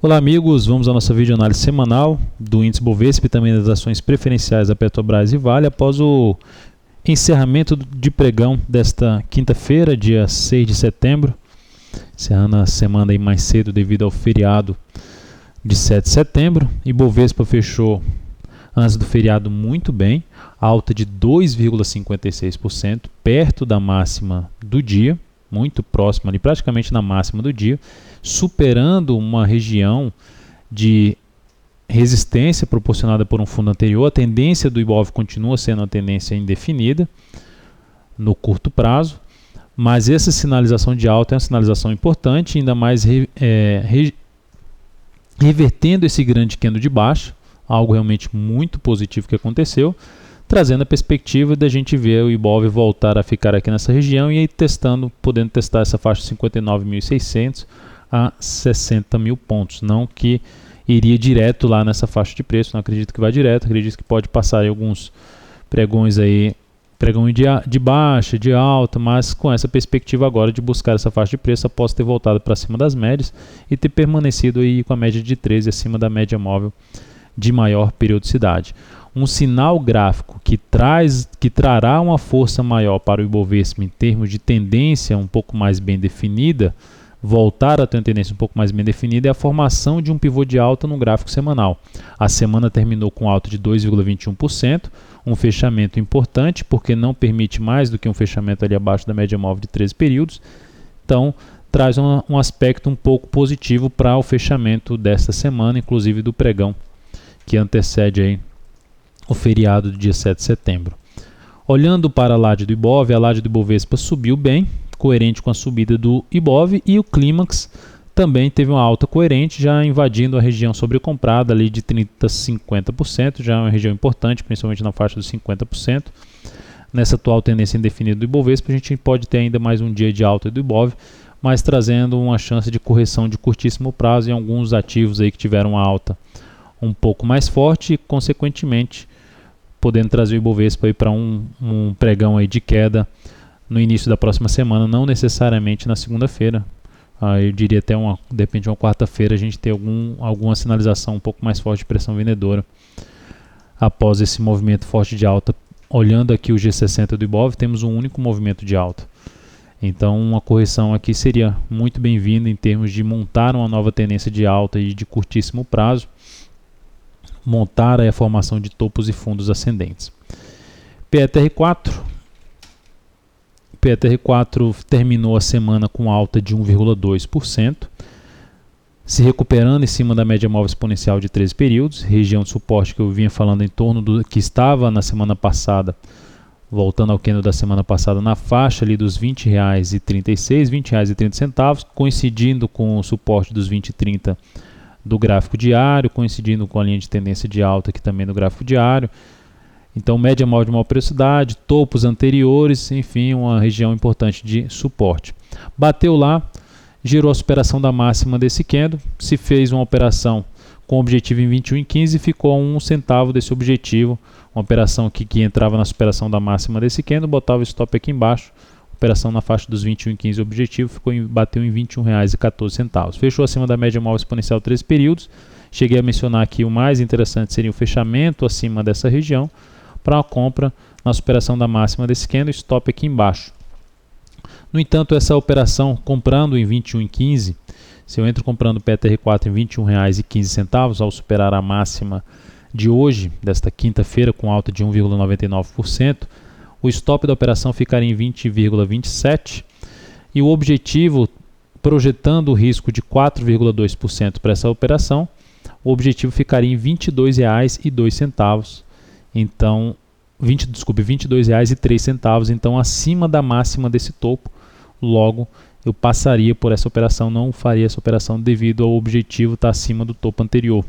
Olá amigos, vamos à nossa videoanálise semanal do índice Bovespa e também das ações preferenciais da Petrobras e Vale após o encerramento de pregão desta quinta-feira, dia 6 de setembro, encerrando a semana aí mais cedo devido ao feriado de 7 de setembro. E Bovespa fechou antes do feriado muito bem, alta de 2,56%, perto da máxima do dia, muito próxima ali, praticamente na máxima do dia, superando uma região de resistência proporcionada por um fundo anterior. A tendência do Ibov continua sendo uma tendência indefinida no curto prazo, mas essa sinalização de alta é uma sinalização importante, ainda mais revertendo esse grande candle de baixa, algo realmente muito positivo que aconteceu, trazendo a perspectiva da gente ver o Ibov voltar a ficar aqui nessa região e aí podendo testar essa faixa de 59.600 a 60 mil pontos. Não que iria direto lá nessa faixa de preço, não acredito que vai direto, acredito que pode passar aí alguns pregões aí, pregão de baixa, de alta, mas com essa perspectiva agora de buscar essa faixa de preço após ter voltado para cima das médias e ter permanecido aí com a média de 13 acima da média móvel de maior periodicidade. Um sinal gráfico que trará uma força maior para o Ibovespa em termos de tendência um pouco mais bem definida, voltar a ter uma tendência um pouco mais bem definida, é a formação de um pivô de alta no gráfico semanal. A semana terminou com alta de 2,21%, um fechamento importante porque não permite mais do que um fechamento ali abaixo da média móvel de 13 períodos, então traz um aspecto um pouco positivo para o fechamento desta semana, inclusive do pregão que antecede aí o feriado do dia 7 de setembro. Olhando para a laje do Ibov, a laje do Ibovespa subiu bem, coerente com a subida do Ibov, e o Clímax também teve uma alta coerente, já invadindo a região sobrecomprada ali de 30% a 50%, já é uma região importante, principalmente na faixa dos 50%. Nessa atual tendência indefinida do Ibovespa, a gente pode ter ainda mais um dia de alta do Ibov, mas trazendo uma chance de correção de curtíssimo prazo em alguns ativos aí que tiveram uma alta um pouco mais forte e, consequentemente, podendo trazer o Ibovespa para um pregão aí de queda no início da próxima semana, não necessariamente na segunda-feira. Eu diria até de repente uma quarta-feira a gente ter alguma sinalização um pouco mais forte de pressão vendedora após esse movimento forte de alta. Olhando aqui o G60 do Ibov, temos um único movimento de alta. Então uma correção aqui seria muito bem-vinda em termos de montar uma nova tendência de alta e de curtíssimo prazo, montar a formação de topos e fundos ascendentes. PETR4 terminou a semana com alta de 1,2%, se recuperando em cima da média móvel exponencial de 13 períodos, região de suporte que eu vinha falando em torno do que estava na semana passada, voltando ao candle da semana passada, na faixa ali dos R$ 20,36, R$ 20,30, coincidindo com o suporte dos 20,30 do gráfico diário, coincidindo com a linha de tendência de alta aqui também no gráfico diário. Então, média móvel de maior periodicidade, topos anteriores, enfim, uma região importante de suporte. Bateu lá, gerou a superação da máxima desse candle, se fez uma operação com objetivo em 21,15 e ficou a 1 centavo desse objetivo, uma operação aqui que entrava na superação da máxima desse candle, botava o stop aqui embaixo, operação na faixa dos 21,15 objetivo, bateu em R$ 21,14. Fechou acima da média móvel exponencial 13 períodos. Cheguei a mencionar aqui o mais interessante seria o fechamento acima dessa região para a compra na superação da máxima desse candle, stop aqui embaixo. No entanto, essa operação comprando em 21,15, se eu entro comprando PETR4 em R$ 21,15 ao superar a máxima de hoje, desta quinta-feira, com alta de 1,99%, o stop da operação ficaria em 20,27 e o objetivo, projetando o risco de 4,2% para essa operação, o objetivo ficaria em R$ 22,02. Então, R$ 22,03, então acima da máxima desse topo. Logo, eu passaria por essa operação, não faria essa operação devido ao objetivo estar acima do topo anterior.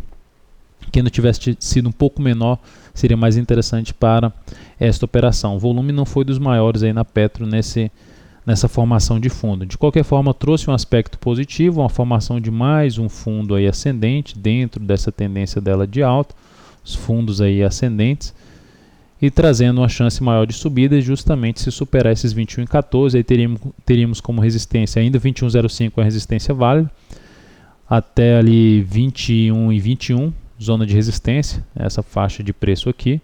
Que não tivesse sido um pouco menor, seria mais interessante para esta operação. O volume não foi dos maiores aí na Petro nessa formação de fundo. De qualquer forma, trouxe um aspecto positivo, uma formação de mais um fundo aí ascendente dentro dessa tendência dela de alta, os fundos aí ascendentes, e trazendo uma chance maior de subida, justamente se superar esses 21,14, aí teríamos como resistência ainda 21,05 a resistência válida. até ali 21,21, zona de resistência, essa faixa de preço aqui.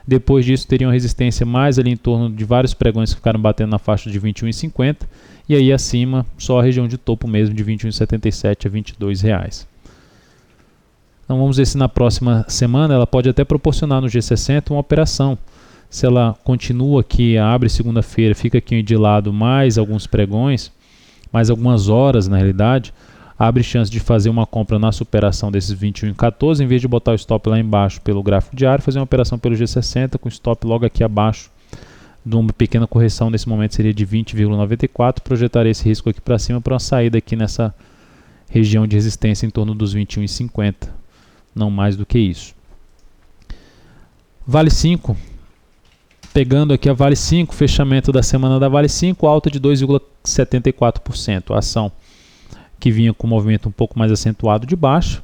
Depois disso teriam resistência mais ali em torno de vários pregões que ficaram batendo na faixa de 21,50 e aí acima só a região de topo mesmo de 21,77 a R$22. Então vamos ver se na próxima semana ela pode até proporcionar no G60 uma operação. Se ela continua aqui, abre segunda-feira, fica aqui de lado mais alguns pregões, mais algumas horas na realidade, abre chance de fazer uma compra na superação desses 21,14, em vez de botar o stop lá embaixo pelo gráfico diário, fazer uma operação pelo G60 com stop logo aqui abaixo, de uma pequena correção nesse momento seria de 20,94, projetaria esse risco aqui para cima para uma saída aqui nessa região de resistência em torno dos 21,50, não mais do que isso. Vale 5, pegando aqui a Vale 5, fechamento da semana da Vale 5, alta de 2,74%, a ação que vinha com um movimento um pouco mais acentuado de baixa,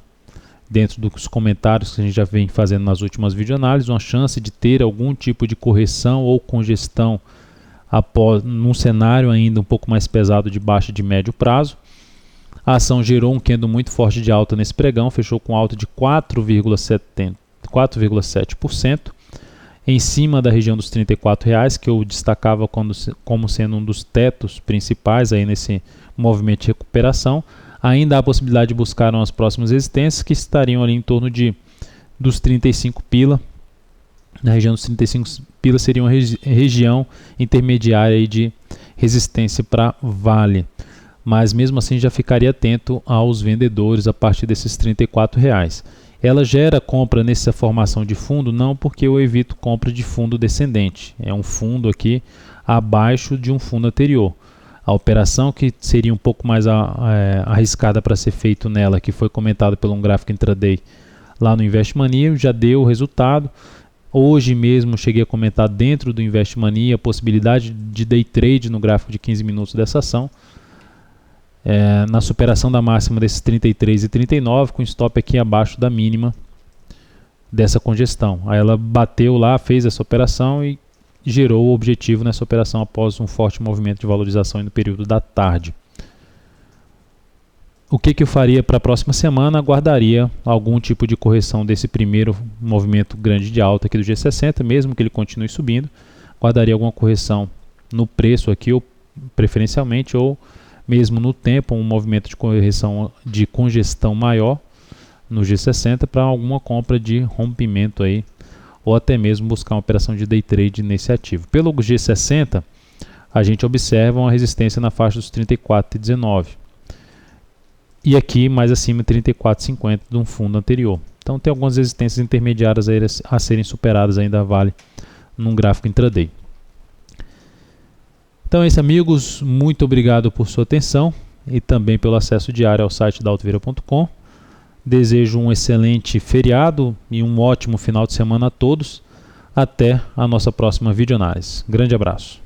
dentro dos comentários que a gente já vem fazendo nas últimas videoanálises, uma chance de ter algum tipo de correção ou congestão num cenário ainda um pouco mais pesado de baixa de médio prazo. A ação gerou um candle muito forte de alta nesse pregão, fechou com alta de 4,7%, em cima da região dos R$34, que eu destacava como sendo um dos tetos principais aí nesse movimento de recuperação. Ainda há a possibilidade de buscar as próximas resistências, que estariam ali em torno dos 35 pila. Na região dos 35 pila seria uma região intermediária aí de resistência para Vale. Mas mesmo assim já ficaria atento aos vendedores a partir desses R$34. Ela gera compra nessa formação de fundo? Não, porque eu evito compra de fundo descendente. É um fundo aqui abaixo de um fundo anterior. A operação que seria um pouco mais arriscada para ser feito nela, que foi comentado pelo um gráfico intraday lá no Investmania, já deu o resultado. Hoje mesmo cheguei a comentar dentro do Investmania a possibilidade de day trade no gráfico de 15 minutos dessa ação. Na superação da máxima desses 33 e 39, com stop aqui abaixo da mínima dessa congestão. Aí ela bateu lá, fez essa operação e gerou o objetivo nessa operação após um forte movimento de valorização no período da tarde. O que eu faria para a próxima semana? Aguardaria algum tipo de correção desse primeiro movimento grande de alta aqui do G60, mesmo que ele continue subindo. Aguardaria alguma correção no preço aqui, ou preferencialmente, ou mesmo no tempo, um movimento de correção de congestão maior no G60 para alguma compra de rompimento aí, ou até mesmo buscar uma operação de day trade nesse ativo. Pelo G60, a gente observa uma resistência na faixa dos 34,19 e aqui mais acima 34,50 de um fundo anterior. Então tem algumas resistências intermediárias a serem superadas ainda, Vale num gráfico intraday. Então é isso, amigos, muito obrigado por sua atenção e também pelo acesso diário ao site da Altovira.com. Desejo um excelente feriado e um ótimo final de semana a todos. Até a nossa próxima videoanálise. Grande abraço.